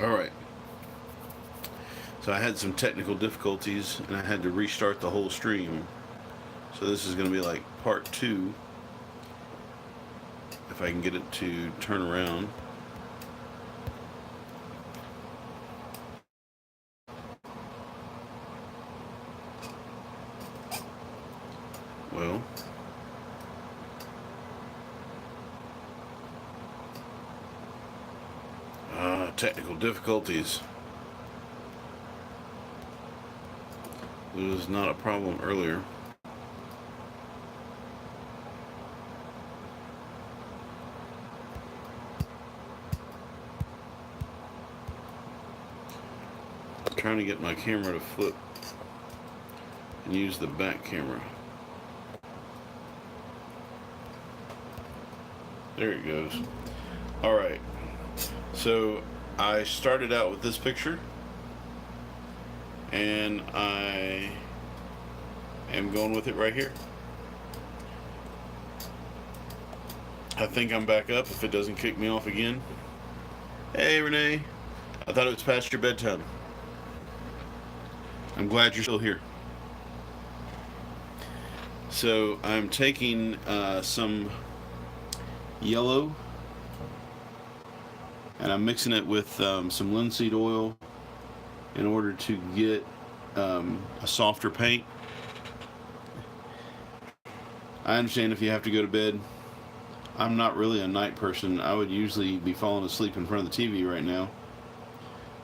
Alright, so I had some technical difficulties and I had to restart the whole stream. So this is going to be like part 2, if I can get it to turn around. Well, technical difficulties. It was not a problem earlier. I'm trying to get my camera to flip and use the back camera. There it goes. Alright, so I started out with this picture, and I am going with it right here. I think I'm back up if it doesn't kick me off again. Hey Renee, I thought it was past your bedtime. I'm glad you're still here. So I'm taking some yellow and I'm mixing it with some linseed oil in order to get a softer paint. I understand if you have to go to bed. I'm not really a night person. I would usually be falling asleep in front of the TV right now.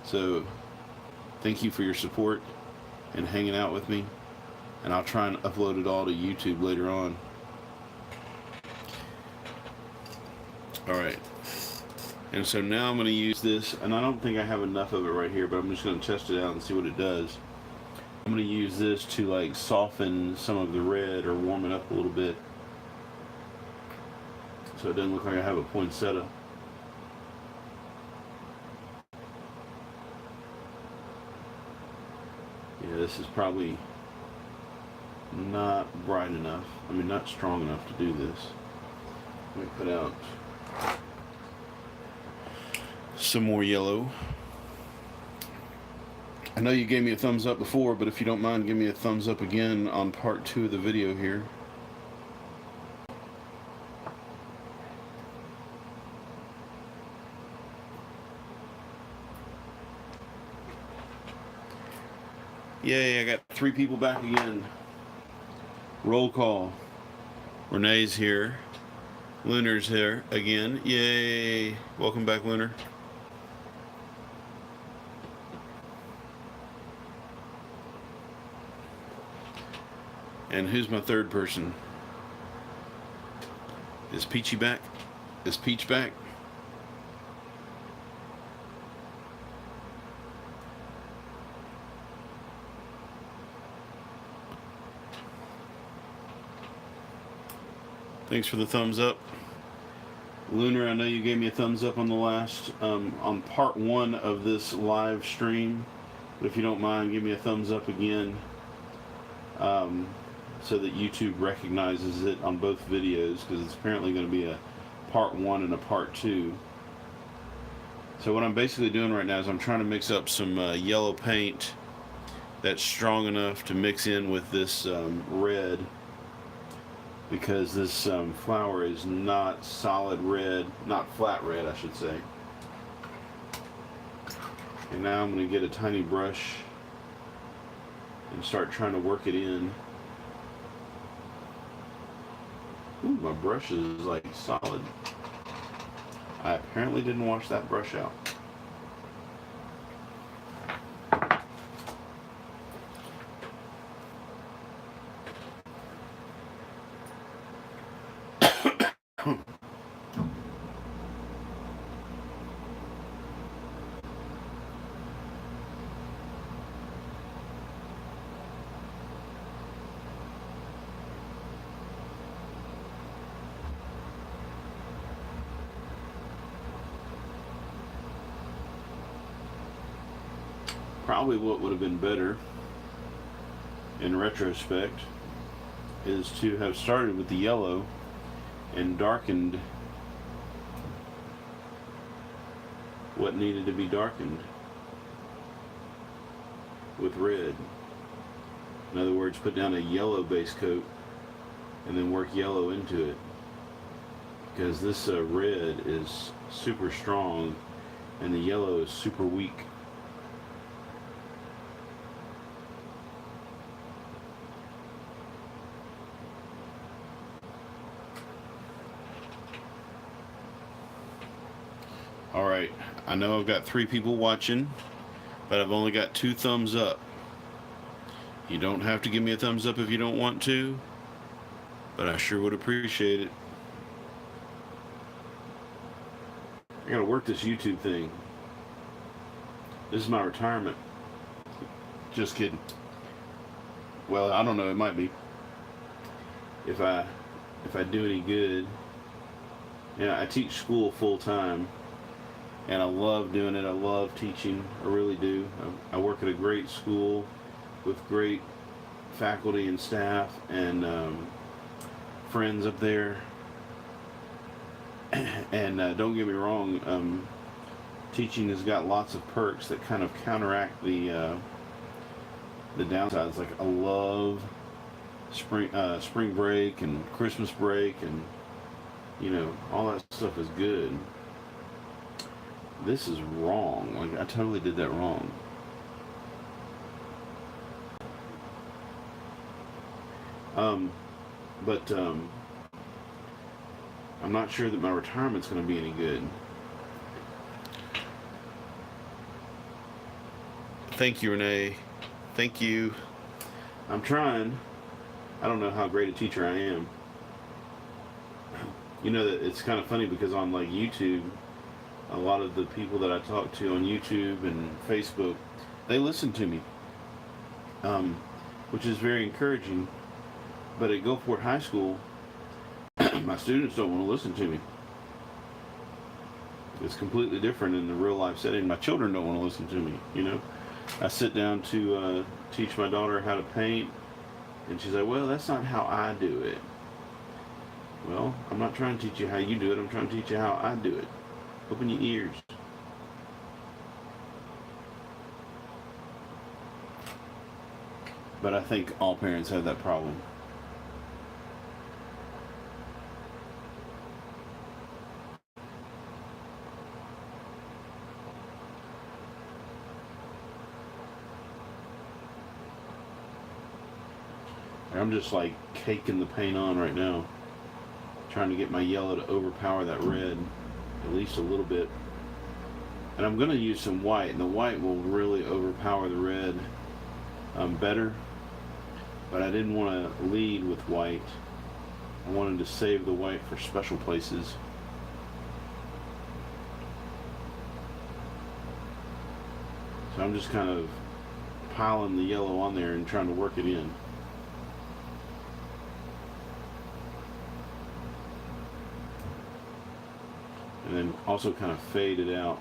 So thank you for your support and hanging out with me, and I'll try and upload it all to YouTube later on. Alright, and so now I'm going to use this, and I don't think I have enough of it right here, but I'm just going to test it out and see what it does. I'm going to use this to like soften some of the red or warm it up a little bit so it doesn't look like I have a poinsettia. Yeah, this is probably not bright enough. I mean, not strong enough to do this. Let me put out some more yellow. I know you gave me a thumbs up before, but if you don't mind, give me a thumbs up again on part 2 of the video here. Yay, I got 3 people back again. Roll call. Renee's here. Lunar's here again. Yay. Welcome back, Lunar. And who's my third person? Is Peachy back? Is Peach back? Thanks for the thumbs up. Lunar, I know you gave me a thumbs up on the last, on part 1 of this live stream. But if you don't mind, give me a thumbs up again, so that YouTube recognizes it on both videos, because it's apparently going to be a part 1 and a part 2. So what I'm basically doing right now is I'm trying to mix up some yellow paint that's strong enough to mix in with this red, because this flower is not solid red, not flat red, I should say. And now I'm going to get a tiny brush and start trying to work it in. Ooh, my brush is like solid. I apparently didn't wash that brush out. Probably what would have been better in retrospect is to have started with the yellow and darkened what needed to be darkened with red. In other words, put down a yellow base coat and then work yellow into it, because this red is super strong and the yellow is super weak. Alright, I know I've got 3 people watching, but I've only got 2 thumbs up. You don't have to give me a thumbs up if you don't want to, but I sure would appreciate it. I gotta work this YouTube thing. This is my retirement. Just kidding. Well, I don't know, it might be. If I do any good. I teach school full time, and I love doing it. I love teaching. I really do. I work at a great school with great faculty and staff and friends up there. And don't get me wrong, teaching has got lots of perks that kind of counteract the downsides. Like, I love spring break and Christmas break, and all that stuff is good. This is wrong. Like, I totally did that wrong. But I'm not sure that my retirement's going to be any good. Thank you, Renee. Thank you. I'm trying. I don't know how great a teacher I am. That it's kind of funny, because on like YouTube, a lot of the people that I talk to on YouTube and Facebook, they listen to me, which is very encouraging. But at Gulfport High School, my students don't want to listen to me. It's completely different in the real life setting. My children don't want to listen to me, I sit down to teach my daughter how to paint, and she's like, well, that's not how I do it. Well, I'm not trying to teach you how you do it. I'm trying to teach you how I do it. Open your ears. But I think all parents have that problem. I'm just like caking the paint on right now, trying to get my yellow to overpower that red at least a little bit. And I'm going to use some white, and the white will really overpower the red better. But I didn't want to lead with white. I wanted to save the white for special places. So I'm just kind of piling the yellow on there and trying to work it in. And then also kind of fade it out.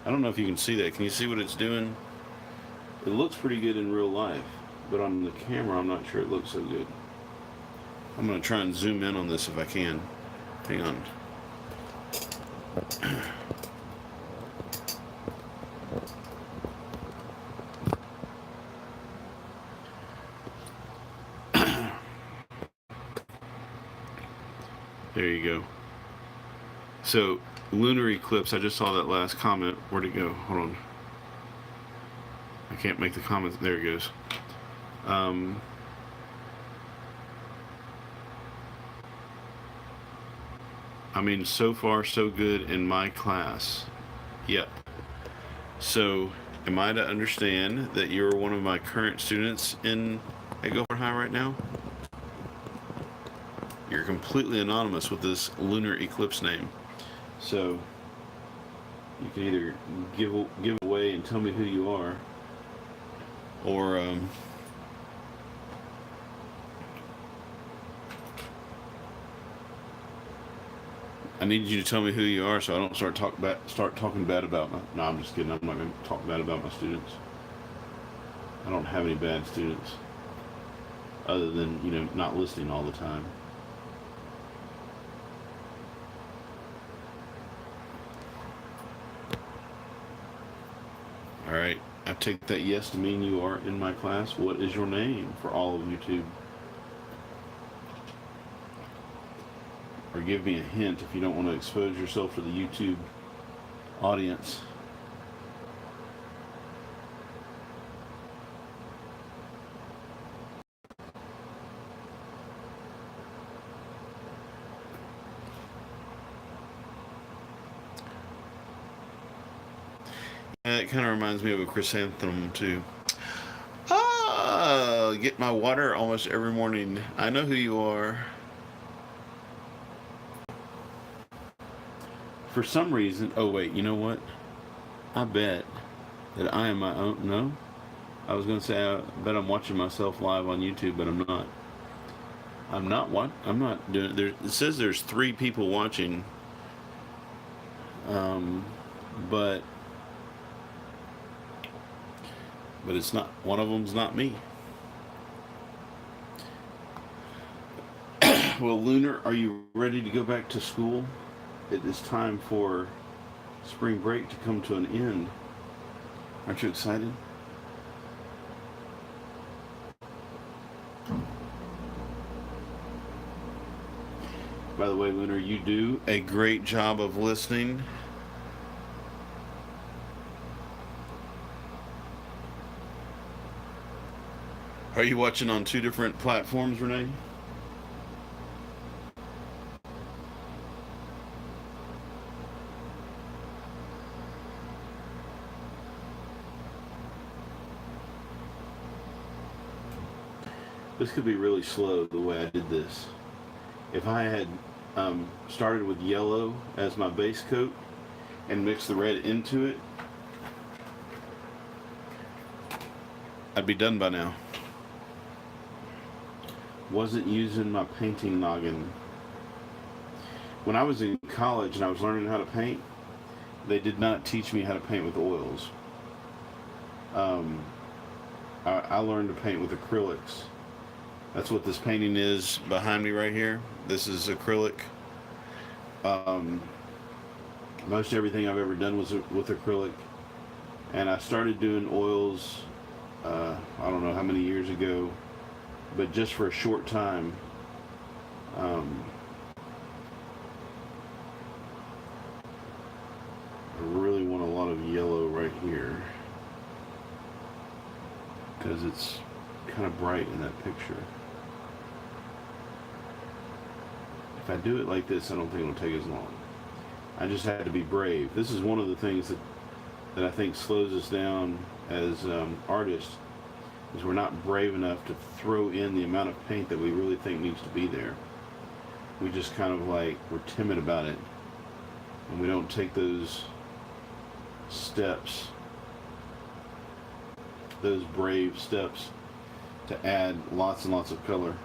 I don't know if you can see that. Can you see what it's doing? It looks pretty good in real life, but on the camera I'm not sure it looks so good. I'm going to try and zoom in on this if I can. Hang on. There you go. So, lunar eclipse, I just saw that last comment. Where'd it go? Hold on. I can't make the comments. There it goes. I mean, so far so good in my class. Yep. So, am I to understand that you're one of my current students at Gulfport High right now? You're completely anonymous with this lunar eclipse name. So, you can either give away and tell me who you are, or I need you to tell me who you are so I don't start talking bad about my... No, I'm just kidding. I'm not going to talk bad about my students. I don't have any bad students, other than, not listening all the time. I take that yes to mean you are in my class. What is your name for all of YouTube? Or give me a hint if you don't want to expose yourself to the YouTube audience. It kind of reminds me of a chrysanthemum too. Ah, get my water almost every morning. I know who you are. For some reason, oh wait, you know what? I bet that I am my own. No, I was gonna say I bet I'm watching myself live on YouTube, but I'm not. I'm not what? I'm not doing. There, it says there's 3 people watching. But it's not. One of them's not me. Well, Lunar, are you ready to go back to school? It is time for spring break to come to an end. Aren't you excited? By the way, Lunar, you do a great job of listening. Are you watching on 2 different platforms, Renee? This could be really slow the way I did this. If I had started with yellow as my base coat and mixed the red into it, I'd be done by now. Wasn't using my painting noggin. When I was in college and I was learning how to paint, they did not teach me how to paint with oils. I learned to paint with acrylics. That's what this painting is behind me right here. This is acrylic. Most everything I've ever done was with acrylic. And I started doing oils, I don't know how many years ago, but just for a short time. I really want a lot of yellow right here because it's kind of bright in that picture. If I do it like this, I don't think it'll take as long. I just had to be brave. This is one of the things that I think slows us down as artists, is we're not brave enough to throw in the amount of paint that we really think needs to be there. We just kind of like, we're timid about it, and we don't take those steps, those brave steps to add lots and lots of color.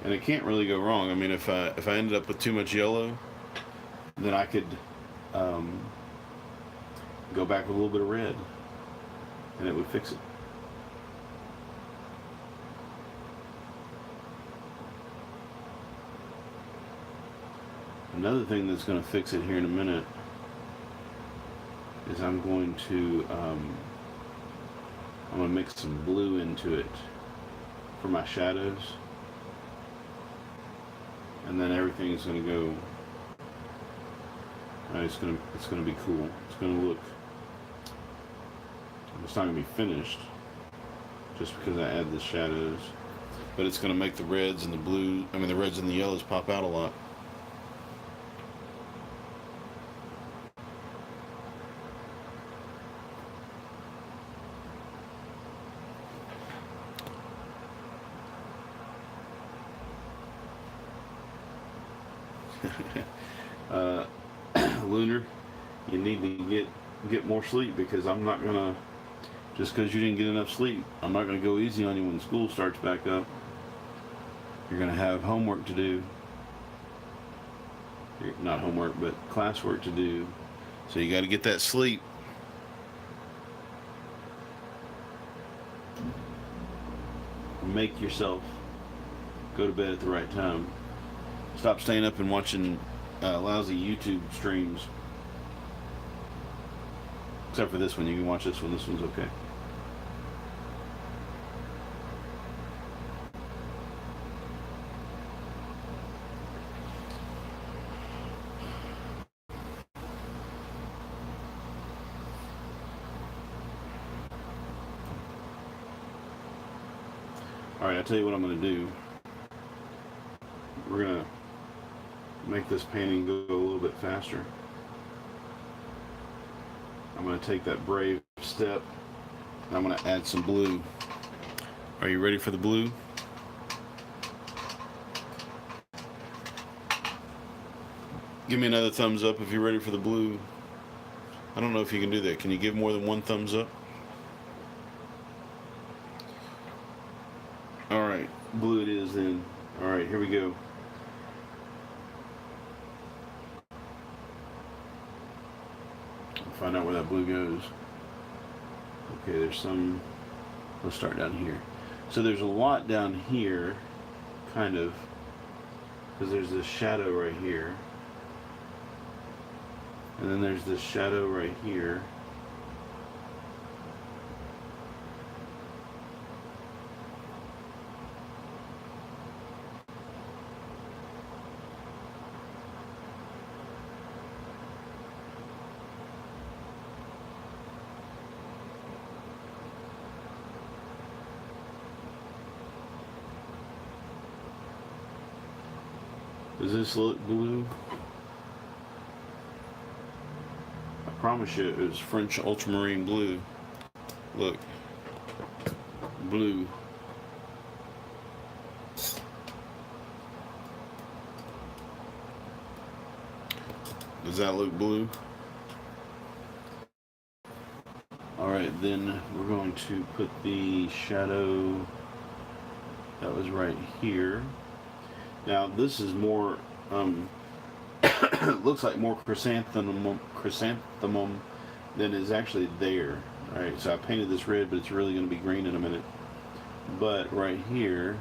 And it can't really go wrong. I mean, if I ended up with too much yellow, then I could go back with a little bit of red, and it would fix it. Another thing that's going to fix it here in a minute is I'm going to mix some blue into it for my shadows, and then everything is going to go. It's going to be cool. It's going to look. It's not going to be finished just because I add the shadows, but it's going to make the reds and the blue. I mean, the reds and the yellows pop out a lot. Lunar, you need to get more sleep, because I'm not gonna, just because you didn't get enough sleep, I'm not gonna go easy on you when school starts back up. You're gonna have homework to do. Not homework, but classwork to do. So you got to get that sleep. Make yourself go to bed at the right time. Stop staying up and watching lousy YouTube streams. Except for this one, you can watch this one. This one's okay. Alright, I'll tell you what I'm going to do. We're going to make this painting go a little bit faster. I'm going to take that brave step and I'm going to add some blue. Are you ready for the blue? Give me another thumbs up if you're ready for the blue. I don't know if you can do that. Can you give more than one thumbs up? Alright, blue it is then. Alright, here we go. Find out where that blue goes. Okay, there's some. Let's start down here. So there's a lot down here, kind of, because there's this shadow right here, and then there's this shadow right here. Does this look blue? I promise you it was French ultramarine blue. Look. Blue. Does that look blue? Alright, then we're going to put the shadow that was right here. Now this is more, looks like more chrysanthemum than is actually there. Alright, so I painted this red, but it's really going to be green in a minute. But right here,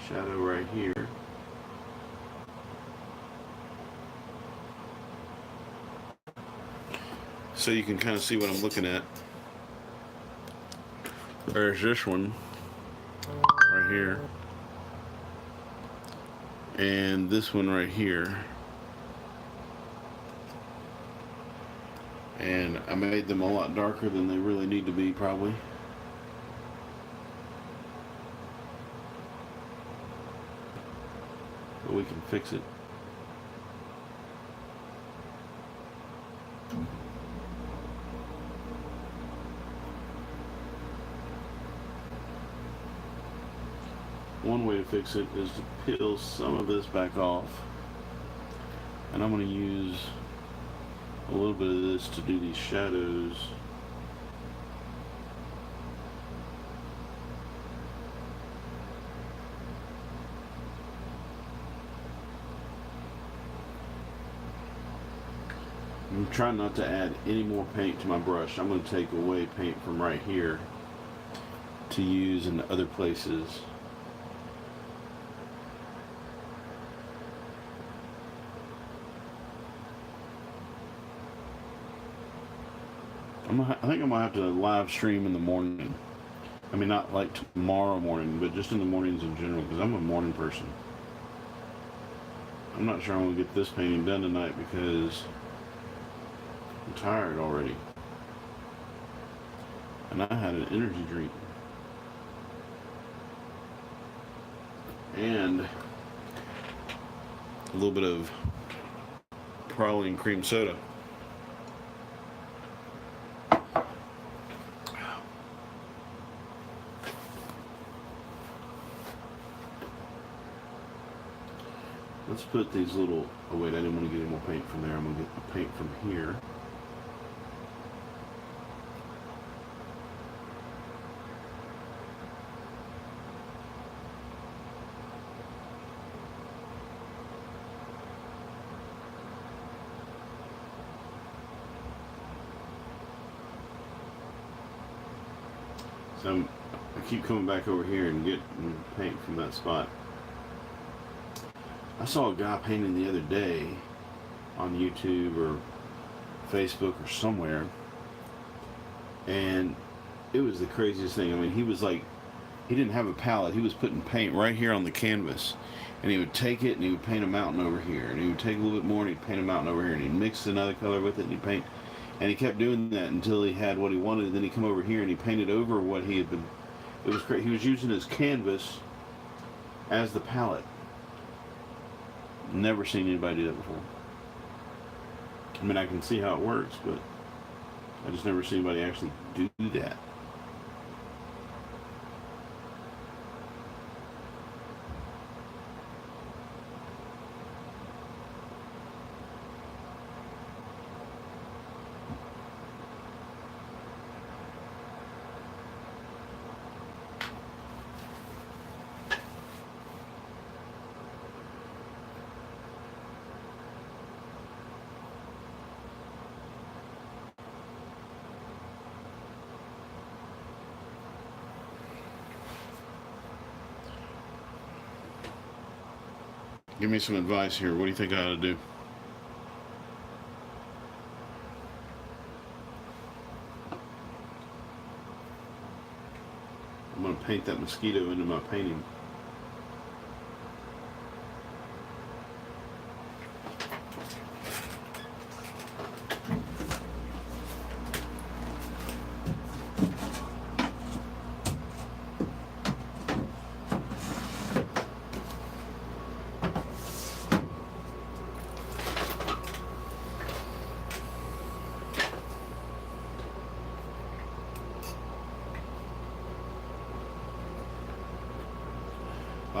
shadow right here. So you can kind of see what I'm looking at. There's this one right here. And this one right here. And I made them a lot darker than they really need to be, probably. But we can fix it. One way to fix it is to peel some of this back off. And I'm going to use a little bit of this to do these shadows. I'm trying not to add any more paint to my brush. I'm going to take away paint from right here to use in other places. I think I'm going to have to live stream in the morning. I mean, not like tomorrow morning, but just in the mornings in general, because I'm a morning person. I'm not sure I'm going to get this painting done tonight because I'm tired already. And I had an energy drink. And a little bit of praline cream soda. Let's put these little, oh wait, I didn't want to get any more paint from there. I'm going to get the paint from here. So I keep coming back over here and getting paint from that spot. I saw a guy painting the other day on YouTube or Facebook or somewhere, and it was the craziest thing. I mean, he was like, he didn't have a palette. He was putting paint right here on the canvas, and he would take it and he would paint a mountain over here, and he would take a little bit more and he'd paint a mountain over here, and he'd mix another color with it and he'd paint, and he kept doing that until he had what he wanted. And then he'd come over here and he painted over what he had been. It was great. He was using his canvas as the palette. Never seen anybody do that before. I mean, I can see how it works, but I just never seen anybody actually do that. Give me some advice here. What do you think I ought to do? I'm going to paint that mosquito into my painting.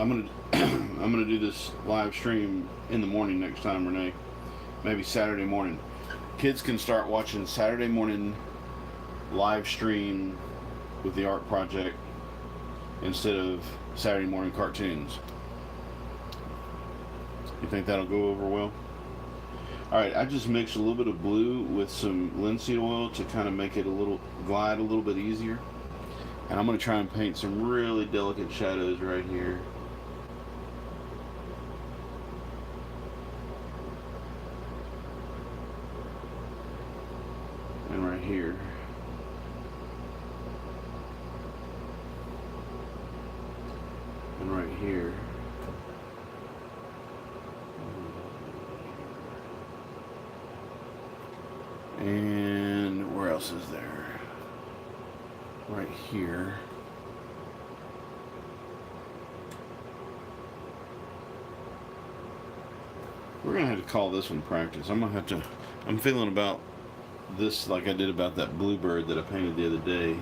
I'm gonna do this live stream in the morning next time, Renee. Maybe Saturday morning. Kids can start watching Saturday morning live stream with the art project instead of Saturday morning cartoons. You think that'll go over well? Alright, I just mixed a little bit of blue with some linseed oil to kind of make it glide a little bit easier. And I'm going to try and paint some really delicate shadows right here. And right here. And right here. And where else is there? Right here. We're gonna have to call this one practice. I'm feeling about this like I did about that bluebird that I painted the other day.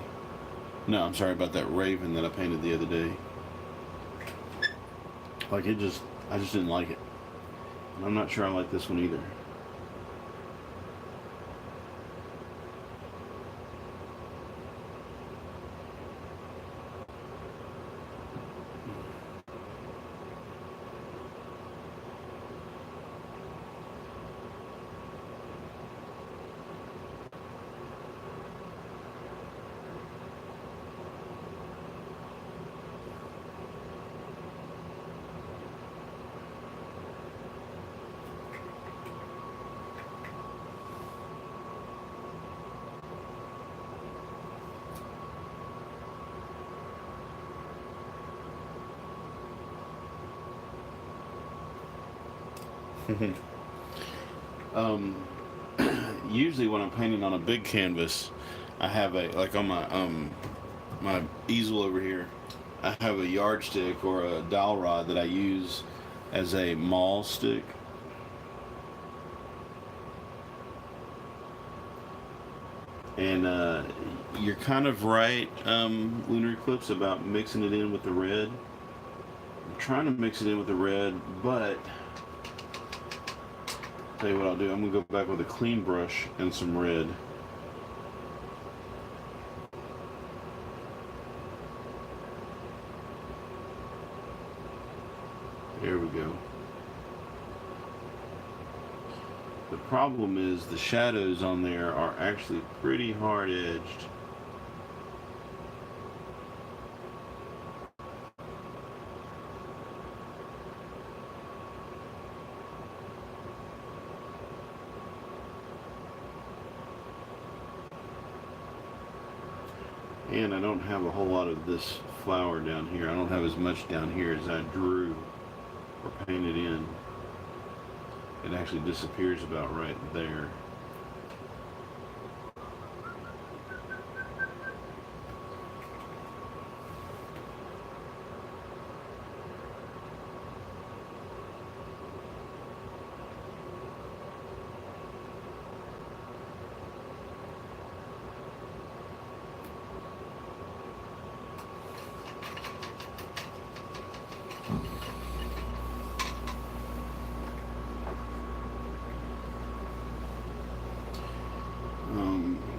No, I'm sorry, about that raven that I painted the other day. Like I just didn't like it. And I'm not sure I like this one either. Usually when I'm painting on a big canvas, I have like on my easel over here, I have a yardstick or a dowel rod that I use as a maul stick. And you're kind of right, Lunar Eclipse, about mixing it in with the red. I'm trying to mix it in with the red, but tell you what I'll do. I'm gonna go back with a clean brush and some red. There we go. The problem is the shadows on there are actually pretty hard edged. And I don't have a whole lot of this flower down here. I don't have as much down here as I drew or painted in. It actually disappears about right there.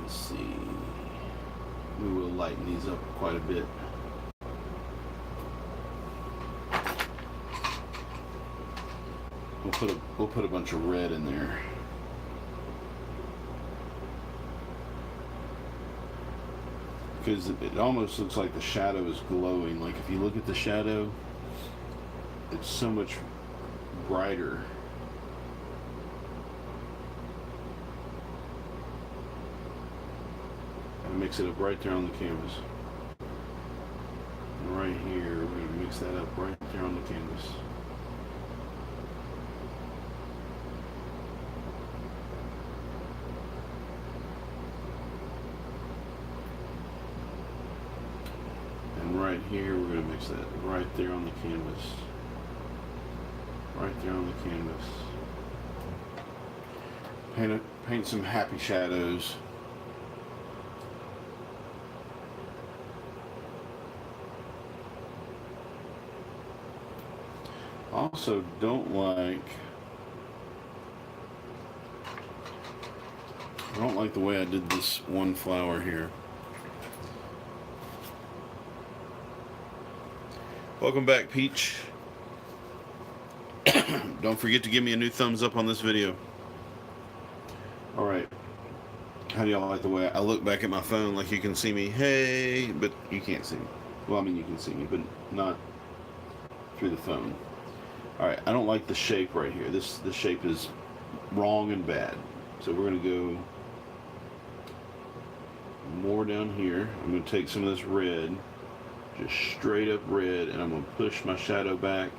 Let's see. We will lighten these up quite a bit. We'll put a bunch of red in there. Because it almost looks like the shadow is glowing. Like if you look at the shadow, it's so much brighter. Mix it up right there on the canvas. And right here, we're going to mix that up right there on the canvas. And right here, we're going to mix that right there on the canvas. Right there on the canvas. Paint some happy shadows. Also don't like the way I did this one flower here. Welcome back, Peach. Don't forget to give me a new thumbs up on this video. Alright. How do y'all like the way I look back at my phone like you can see me? Hey, but you can't see me. Well, I mean you can see me, but not through the phone. Alright, I don't like the shape right here. This shape is wrong and bad. So we're going to go more down here. I'm going to take some of this red, just straight up red, and I'm going to push my shadow back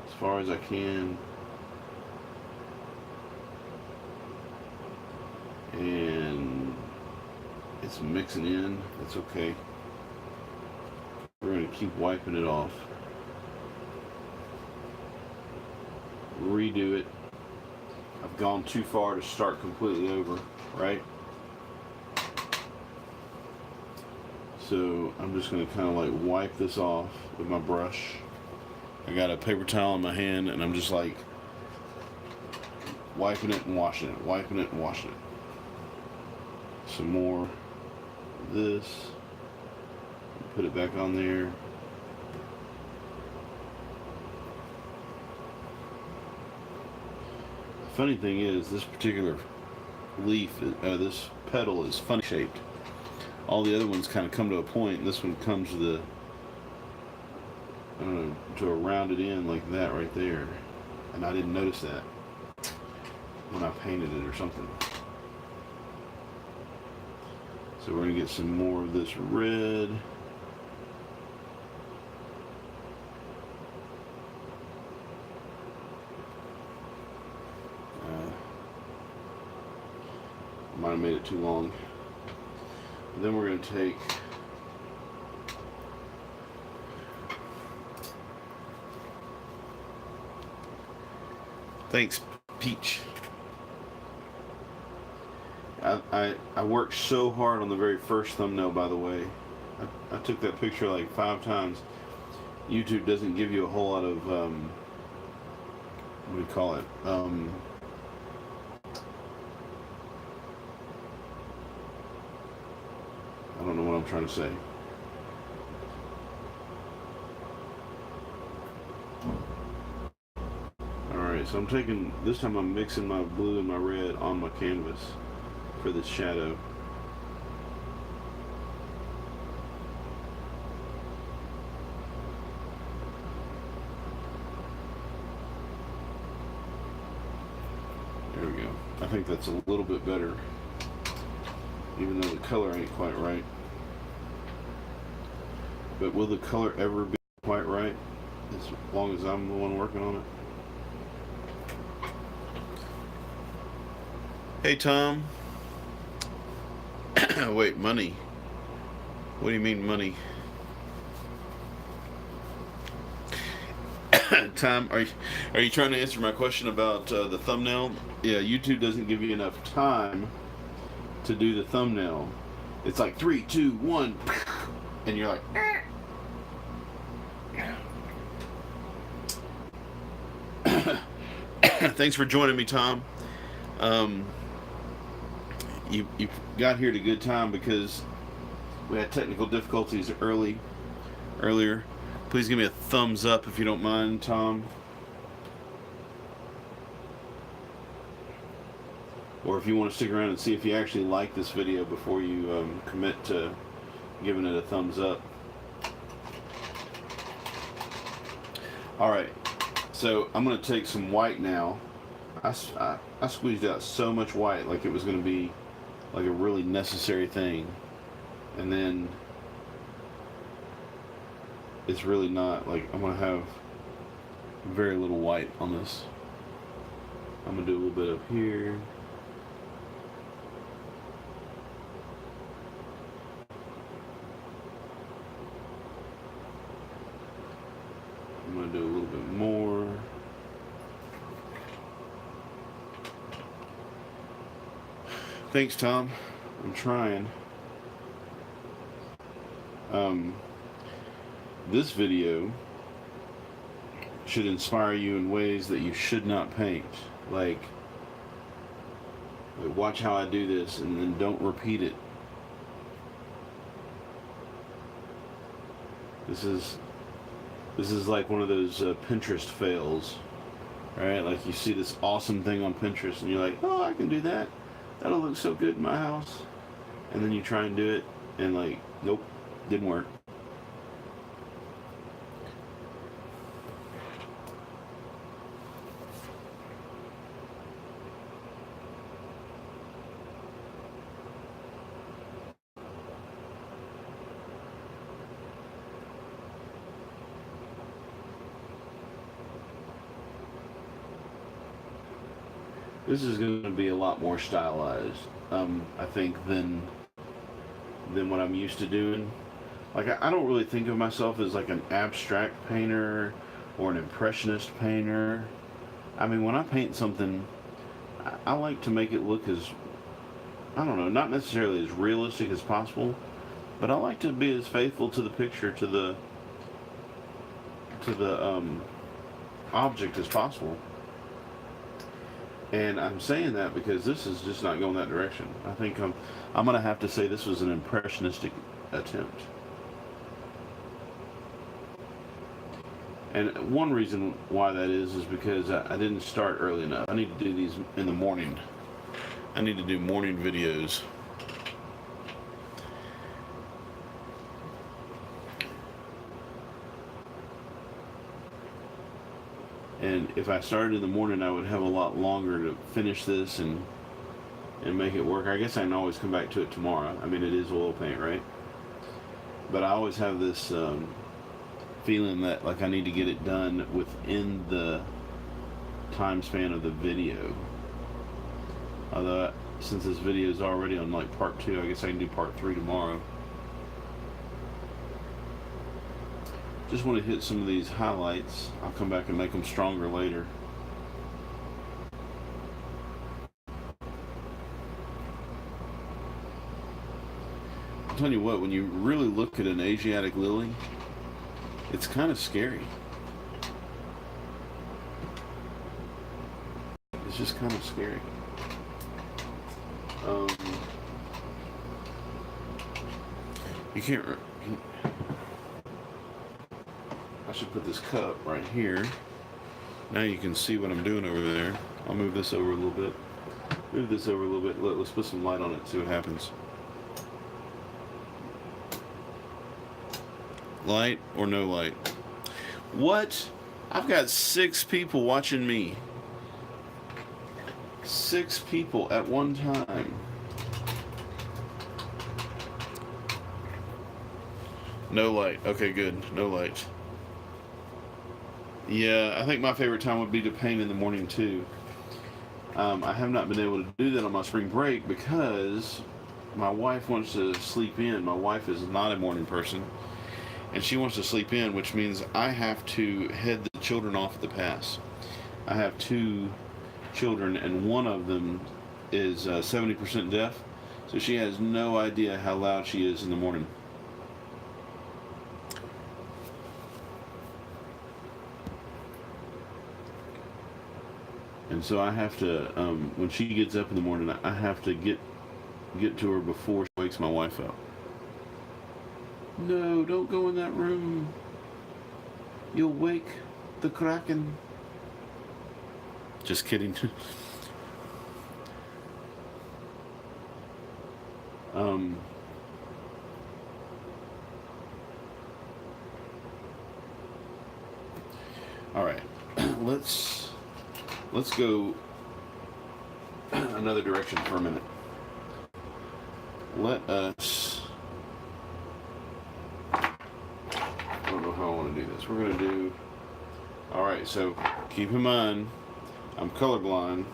as far as I can. And it's mixing in. It's okay. We're going to keep wiping it off. Redo it. I've gone too far to start completely over, right? So I'm just going to kind of like wipe this off with my brush. I got a paper towel in my hand and I'm just like wiping it and washing it, wiping it and washing it. Some more of this. Put it back on there. The funny thing is, this particular leaf, this petal is funny shaped. All the other ones kind of come to a point, and this one comes to the, I don't know, to a rounded end like that right there. And I didn't notice that when I painted it or something. So we're going to get some more of this red. Might have made it too long. And then we're going to take thanks, Peach. I worked so hard on the very first thumbnail, by the way. I took that picture like 5 times. YouTube doesn't give you a whole lot of what do you call it? I don't know what I'm trying to say. Alright, so I'm taking, this time I'm mixing my blue and my red on my canvas for this shadow. There we go. I think that's a little bit better. even though the color ain't quite right. But will the color ever be quite right as long as I'm the one working on it? Hey, Tom. Wait, money. What do you mean money? Tom, are you trying to answer my question about the thumbnail? Yeah, YouTube doesn't give you enough time to do the thumbnail. It's like 3, 2, 1, and you're like, thanks for joining me, Tom. You got here at a good time because we had technical difficulties earlier. Please give me a thumbs up if you don't mind, Tom. Or if you want to stick around and see if you actually like this video before you commit to giving it a thumbs up. Alright, so I'm going to take some white now. I squeezed out so much white like it was going to be like a really necessary thing. And then it's really not. Like, I'm going to have very little white on this. I'm going to do a little bit up here. I'm going to do a little bit more. Thanks, Tom. I'm trying. This video should inspire you in ways that you should not paint. Like watch how I do this and then don't repeat it. This is like one of those Pinterest fails, right? Like you see this awesome thing on Pinterest and you're like, oh, I can do that. That'll look so good in my house. And then you try and do it and like, nope, didn't work. This is going to be a lot more stylized, I think, than what I'm used to doing. Like, I don't really think of myself as like an abstract painter or an impressionist painter. I mean, when I paint something, I like to make it look as, I don't know, not necessarily as realistic as possible, but I like to be as faithful to the picture, to the object as possible. And I'm saying that because this is just not going that direction. I think I'm going to have to say this was an impressionistic attempt. And one reason why that is because I didn't start early enough. I need to do these in the morning. I need to do morning videos. And if I started in the morning, I would have a lot longer to finish this and make it work. I guess I can always come back to it tomorrow. I mean, it is oil paint, right? But I always have this feeling that like I need to get it done within the time span of the video. Although, since this video is already on like part 2, I guess I can do part 3 tomorrow. Just want to hit some of these highlights. I'll come back and make them stronger later. I'll tell you what, when you really look at an Asiatic lily, it's kind of scary. It's just kind of scary. You can't... I should put this cup right here. Now you can see what I'm doing over there. I'll move this over a little bit. Move this over a little bit. Let's put some light on it, see what happens. Light or no light? What? I've got 6 people watching me. 6 people at one time. No light. Okay, good. No light. Yeah, I think my favorite time would be to paint in the morning too. I have not been able to do that on my spring break because my wife wants to sleep in. My wife is not a morning person, and she wants to sleep in, which means I have to head the children off at the pass. I have 2 children, and one of them is 70% deaf, so she has no idea how loud she is in the morning. And so I have to, when she gets up in the morning, I have to get to her before she wakes my wife up. No, don't go in that room. You'll wake the Kraken. Just kidding. All right, let's go another direction for a minute. Let us, I don't know how I want to do this. We're going to do, all right, so keep in mind, I'm colorblind.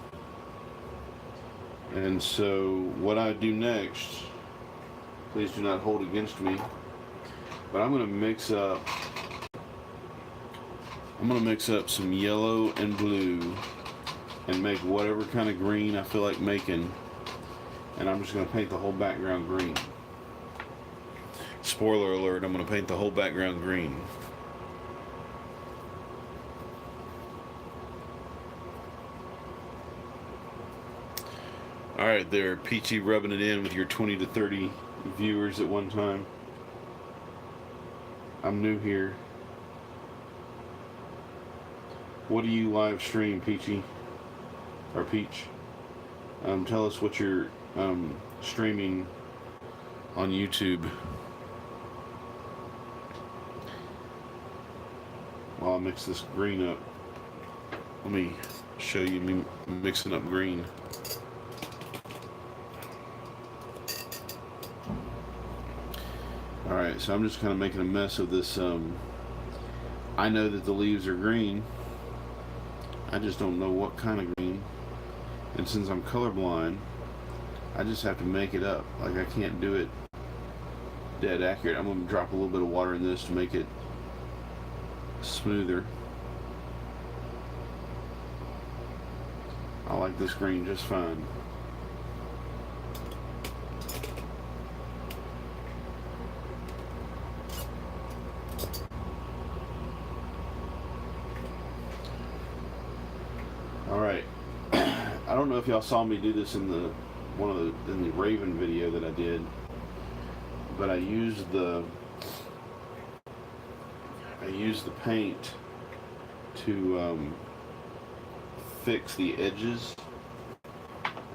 And so what I do next, please do not hold against me, but I'm going to mix up some yellow and blue and make whatever kind of green I feel like making, and I'm just going to paint the whole background green. Spoiler alert, I'm going to paint the whole background green. Alright there, Peachy, rubbing it in with your 20 to 30 viewers at one time. I'm new here. What do you live stream, Peachy? Or Peach? Tell us what you're streaming on YouTube. While I mix this green up, let me show you me mixing up green. Alright, so I'm just kind of making a mess of this. I know that the leaves are green. I just don't know what kind of green. And since I'm colorblind, I just have to make it up. Like, I can't do it dead accurate. I'm going to drop a little bit of water in this to make it smoother. I like this green just fine. Alright, I don't know if y'all saw me do this in the Raven video that I did, but I used the paint to fix the edges.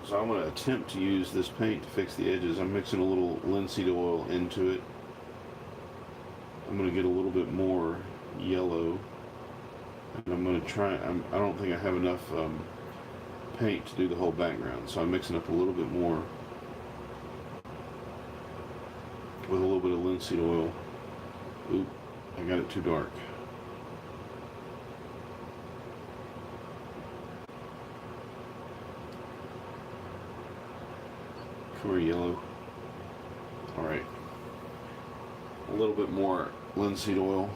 So I'm going to attempt to use this paint to fix the edges. I'm mixing a little linseed oil into it. I'm going to get a little bit more yellow. And I'm going to try, I don't think I have enough paint to do the whole background, so I'm mixing up a little bit more with a little bit of linseed oil. Oop, I got it too dark. Come here, yellow. Alright. A little bit more linseed oil.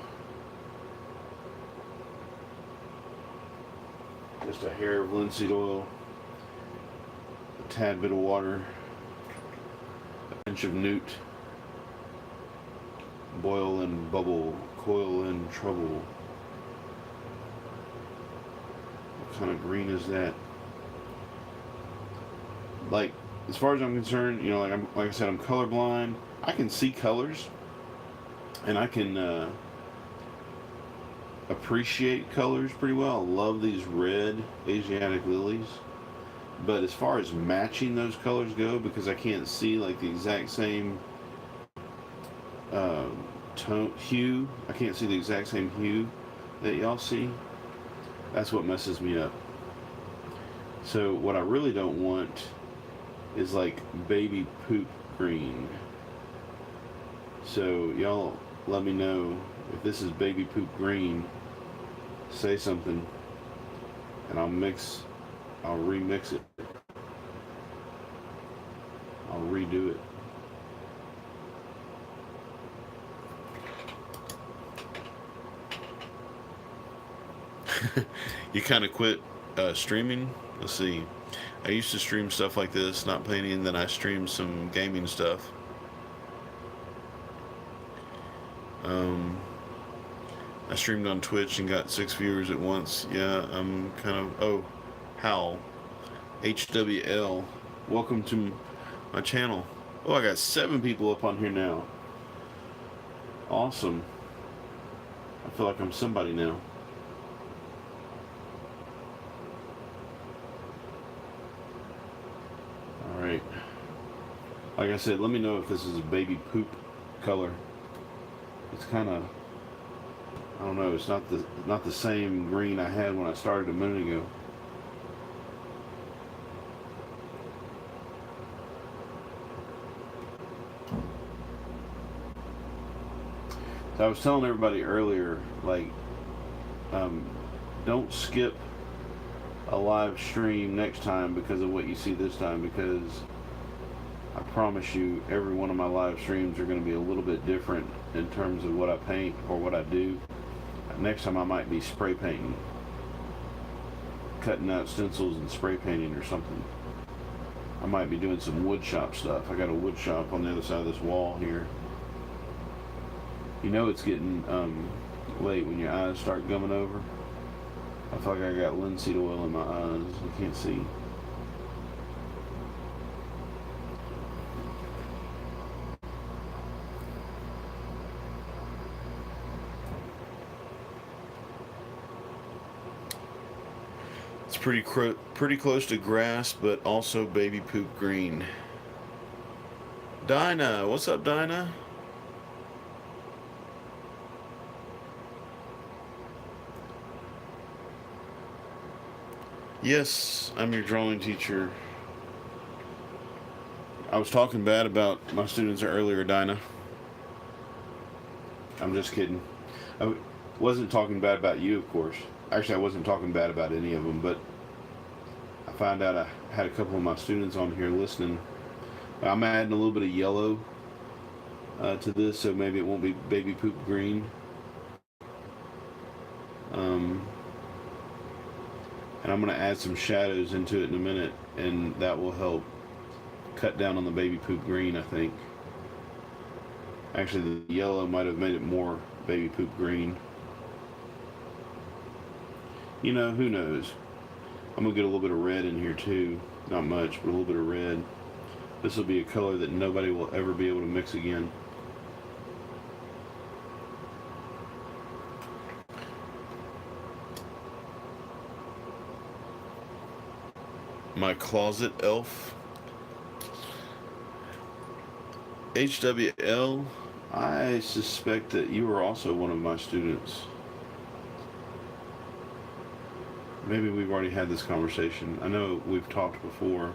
Just a hair of linseed oil, a tad bit of water, a pinch of newt, boil and bubble, coil and trouble. What kind of green is that? Like, as far as I'm concerned, you know, like I said, I'm colorblind. I can see colors, and I can appreciate colors pretty well. I love these red Asiatic lilies, but as far as matching those colors go, because I can't see like the exact same hue, I can't see the exact same hue that y'all see. That's what messes me up. So what I really don't want is like baby poop green. So y'all let me know if this is baby poop green. Say something, and I'll remix it. I'll redo it. You kind of quit streaming? Let's see. I used to stream stuff like this, not painting, and then I streamed some gaming stuff. I streamed on Twitch and got 6 viewers at once. Yeah, I'm kind of... Oh, Hal. HWL. Welcome to my channel. Oh, I got 7 people up on here now. Awesome. I feel like I'm somebody now. Alright. Like I said, let me know if this is a baby poop color. It's kind of... I don't know, it's not the same green I had when I started a minute ago. So I was telling everybody earlier, like, don't skip a live stream next time because of what you see this time, because I promise you every one of my live streams are going to be a little bit different in terms of what I paint or what I do. Next time I might be spray painting, cutting out stencils and spray painting or something. I might be doing some wood shop stuff. I got a wood shop on the other side of this wall here. You know it's getting late when your eyes start gumming over. I feel like I got linseed oil in my eyes. I can't see. It's pretty close to grass, but also baby poop green. Dinah, what's up, Dinah? Yes, I'm your drawing teacher. I was talking bad about my students earlier, Dinah. I'm just kidding. I wasn't talking bad about you, of course. Actually, I wasn't talking bad about any of them, but I found out I had a couple of my students on here listening. I'm adding a little bit of yellow to this, so maybe it won't be baby poop green. And I'm going to add some shadows into it in a minute, and that will help cut down on the baby poop green, I think. Actually, the yellow might have made it more baby poop green. You know, who knows? I'm going to get a little bit of red in here too. Not much, but a little bit of red. This will be a color that nobody will ever be able to mix again. My closet elf. HWL, I suspect that you are also one of my students. Maybe we've already had this conversation. I know we've talked before.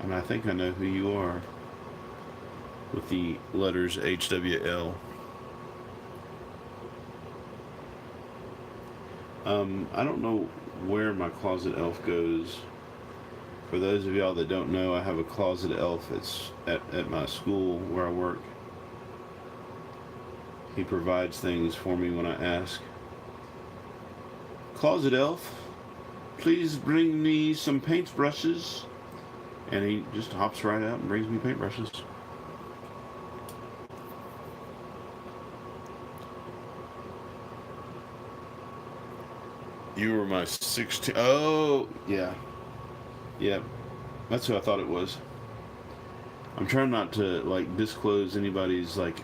And I think I know who you are with the letters HWL. I don't know where my closet elf goes. For those of y'all that don't know, I have a closet elf. It's at my school where I work. He provides things for me when I ask. Closet elf, please bring me some paintbrushes. And he just hops right out and brings me paintbrushes. You were my 16... Oh, yeah. Yeah. That's who I thought it was. I'm trying not to, like, disclose anybody's, like,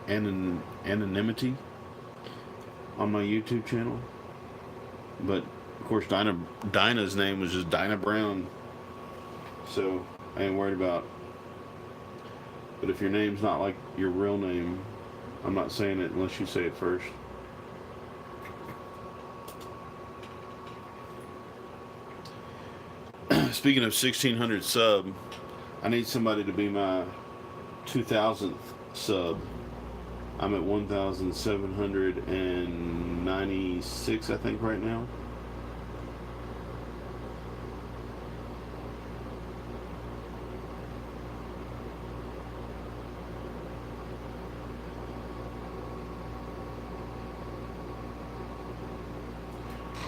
anonymity on my YouTube channel. But, of course, Dinah's name was just Dinah Brown. So, I ain't worried about. But if your name's not like your real name, I'm not saying it unless you say it first. Speaking of 1600 sub, I need somebody to be my 2000th sub. I'm at 1,796, I think, right now.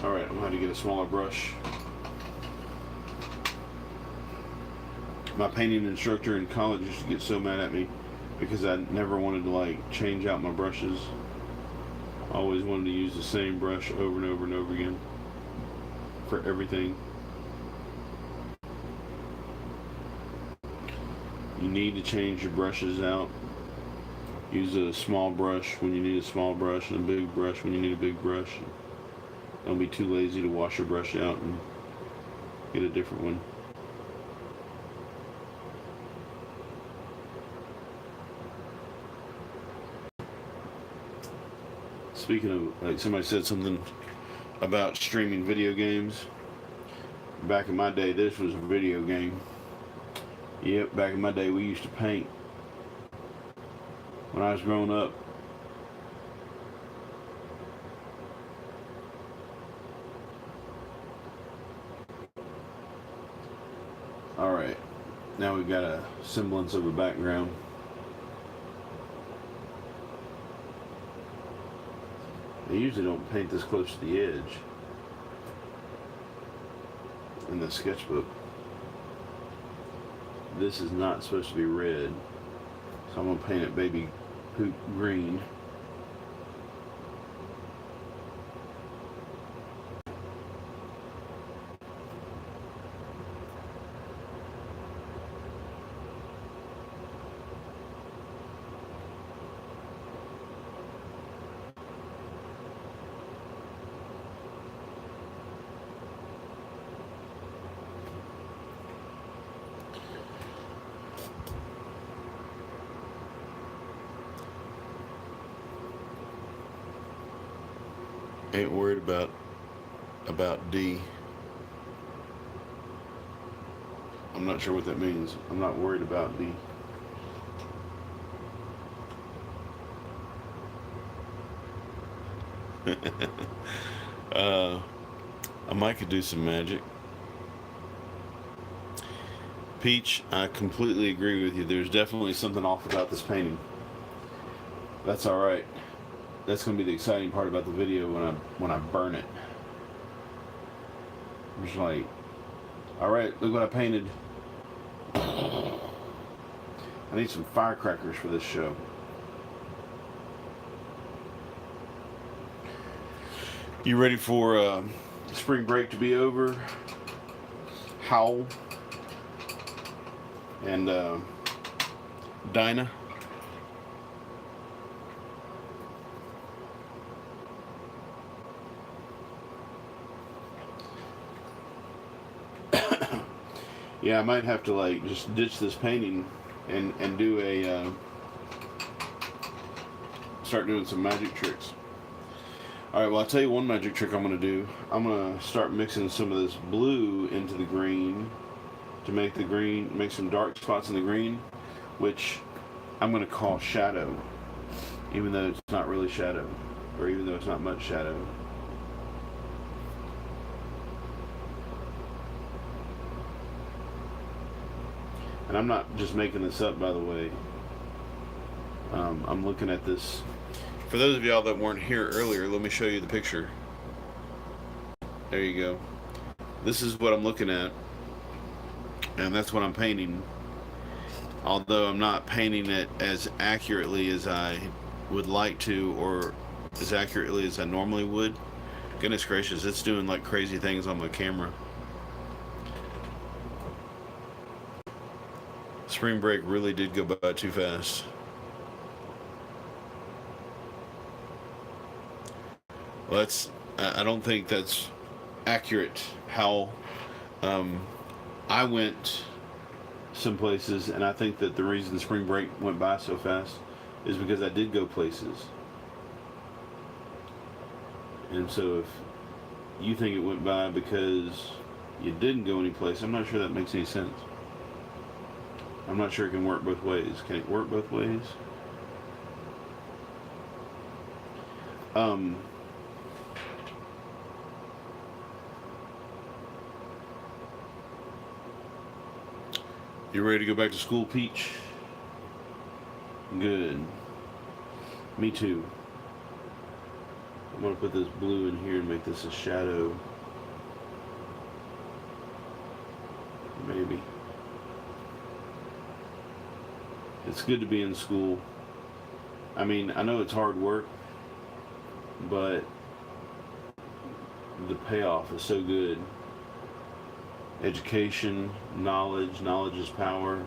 Alright, I'm going to have to get a smaller brush. My painting instructor in college used to get so mad at me because I never wanted to like change out my brushes. I always wanted to use the same brush over and over and over again for everything. You need to change your brushes out. Use a small brush when you need a small brush and a big brush when you need a big brush. Don't be too lazy to wash your brush out and get a different one. Speaking of, like, somebody said something about streaming video games. Back in my day, this was a video game. Yep, back in my day, we used to paint. When I was growing up, alright, now we've got a semblance of a background. I usually don't paint this close to the edge in the sketchbook. This is not supposed to be red, so I'm going to paint it baby poop green. Ain't worried about D. I'm not sure what that means. I'm not worried about D. I might could do some magic. Peach, I completely agree with you. There's definitely something off about this painting. That's all right. That's going to be the exciting part about the video when I burn it. I'm just like, all right, look what I painted. I need some firecrackers for this show. You ready for spring break to be over? Howl and Dinah. Yeah, I might have to like just ditch this painting and do a start doing some magic tricks. Alright, well, I'll tell you one magic trick I'm going to do. I'm going to start mixing some of this blue into the green to make the green, make some dark spots in the green, which I'm going to call shadow, even though it's not really shadow, or even though it's not much shadow. And I'm not just making this up, by the way. I'm looking at this. For those of y'all that weren't here earlier, let me show you the picture. There you go. This is what I'm looking at. And that's what I'm painting. Although I'm not painting it as accurately as I would like to, or as accurately as I normally would. Goodness gracious, it's doing like crazy things on my camera. Spring break really did go by too fast. Well, I don't think that's accurate how I went some places, and I think that the reason spring break went by so fast is because I did go places. And so if you think it went by because you didn't go any place, I'm not sure that makes any sense. I'm not sure it can work both ways. Can it work both ways? You ready to go back to school, Peach? Good. Me too. I'm going to put this blue in here and make this a shadow. Maybe. It's good to be in school. I mean, I know it's hard work, but the payoff is so good. Education, knowledge is power.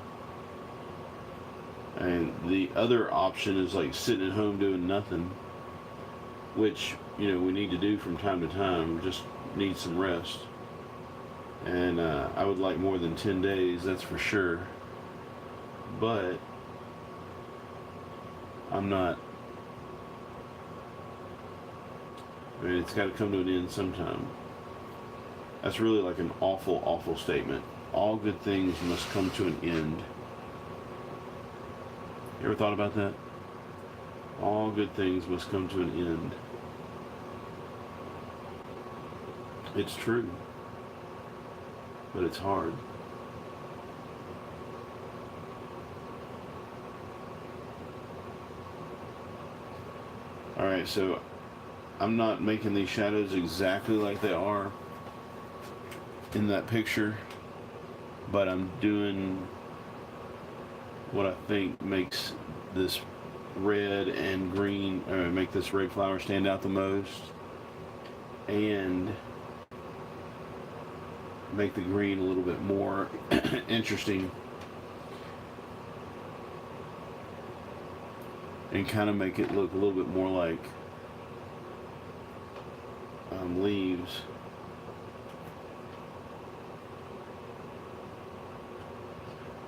And the other option is like sitting at home doing nothing, which, you know, we need to do from time to time. Just need some rest. And I would like more than 10 days, that's for sure. But I'm not. I mean, it's got to come to an end sometime. That's really like an awful, awful statement. All good things must come to an end. You ever thought about that? All good things must come to an end. It's true. But it's hard. Alright, so I'm not making these shadows exactly like they are in that picture, but I'm doing what I think makes this red and green, or make this red flower stand out the most, and make the green a little bit more interesting, and kind of make it look a little bit more like leaves.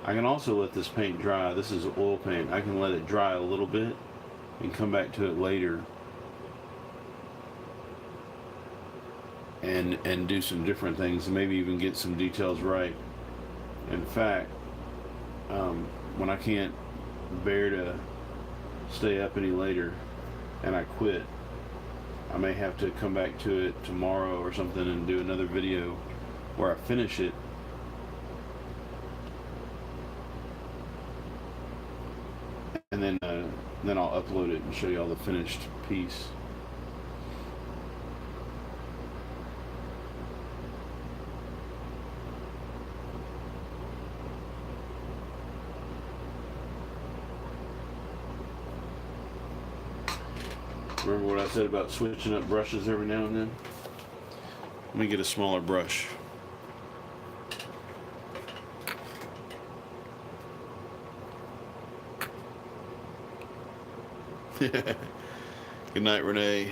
I can also let this paint dry. This is oil paint. I can let it dry a little bit and come back to it later and do some different things, and maybe even get some details right. In fact, when I can't bear to stay up any later and I quit, I may have to come back to it tomorrow or something and do another video where I finish it. And then I'll upload it and show you all the finished piece. Remember what I said about switching up brushes every now and then? Let me get a smaller brush. Good night, Renee.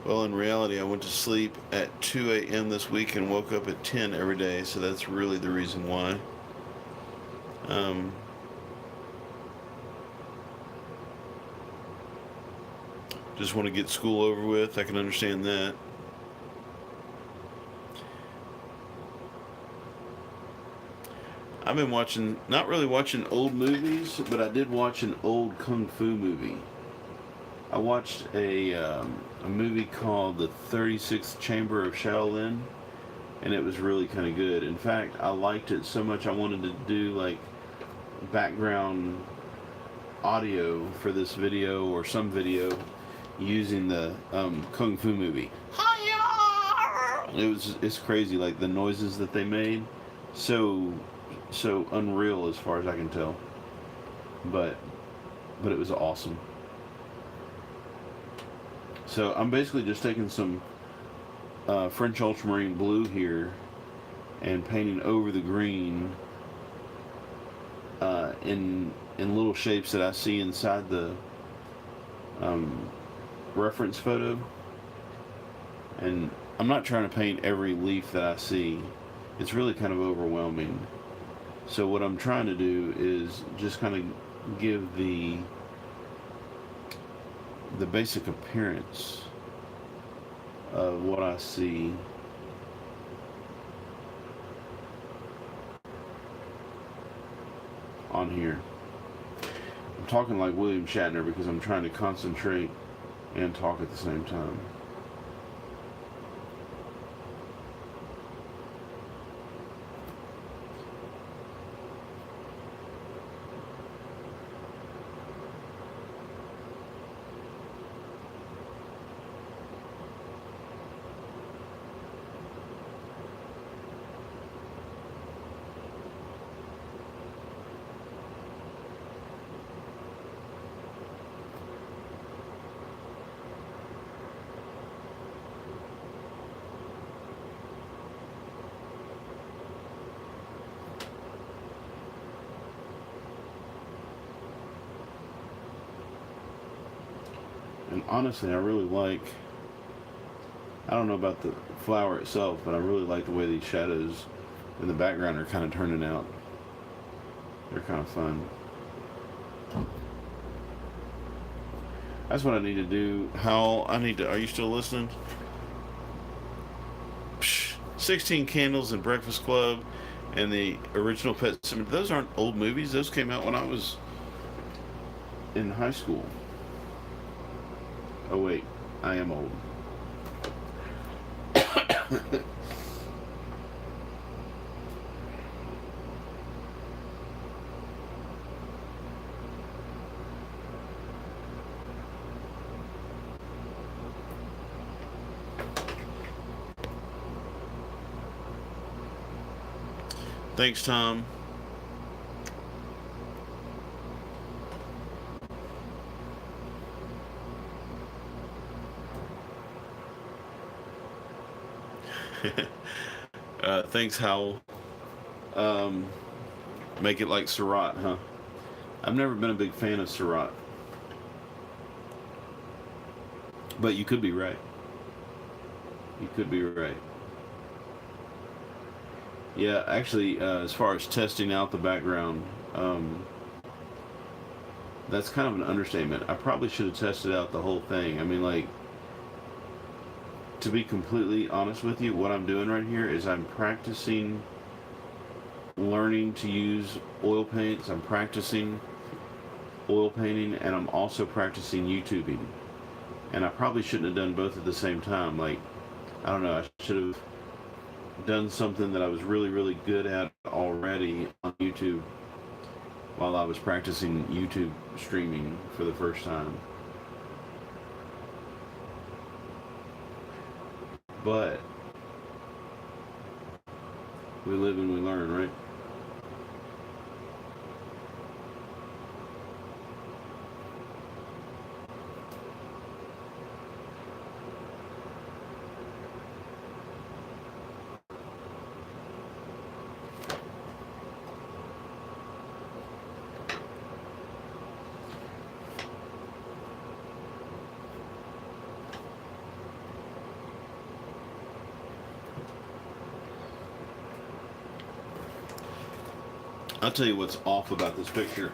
Well, in reality, I went to sleep at 2 a.m. this week and woke up at 10 every day, so that's really the reason why. Just want to get school over with. I can understand that. I've been watching, not really watching old movies, but I did watch an old kung fu movie. I watched a movie called The 36th Chamber of Shaolin, and it was really kind of good. In fact, I liked it so much I wanted to do like background audio for this video or some video using the kung fu movie. It's crazy, like the noises that they made, so unreal as far as I can tell. But it was awesome. So I'm basically just taking some French ultramarine blue here and painting over the green in little shapes that I see inside the reference photo. And I'm not trying to paint every leaf that I see. It's really kind of overwhelming. So what I'm trying to do is just kind of give the basic appearance of what I see on here. I'm talking like William Shatner because I'm trying to concentrate and talk at the same time. And honestly, I really like, I don't know about the flower itself, but I really like the way these shadows in the background are kind of turning out. They're kind of fun. That's what I need to do. Are you still listening? 16 Candles and Breakfast Club and the original Pet Sematary. Those aren't old movies. Those came out when I was in high school. Oh wait, I am old. Thanks, Tom. Thanks, Howell. Make it like Surratt, huh? I've never been a big fan of Surratt. But you could be right. You could be right. Yeah, actually, as far as testing out the background, that's kind of an understatement. I probably should have tested out the whole thing. I mean, like, to be completely honest with you, what I'm doing right here is I'm practicing learning to use oil paints. I'm practicing oil painting, and I'm also practicing YouTubing. And I probably shouldn't have done both at the same time. Like, I don't know, I should have done something that I was really, really good at already on YouTube while I was practicing YouTube streaming for the first time. But we live and we learn, right? I'll tell you what's off about this picture.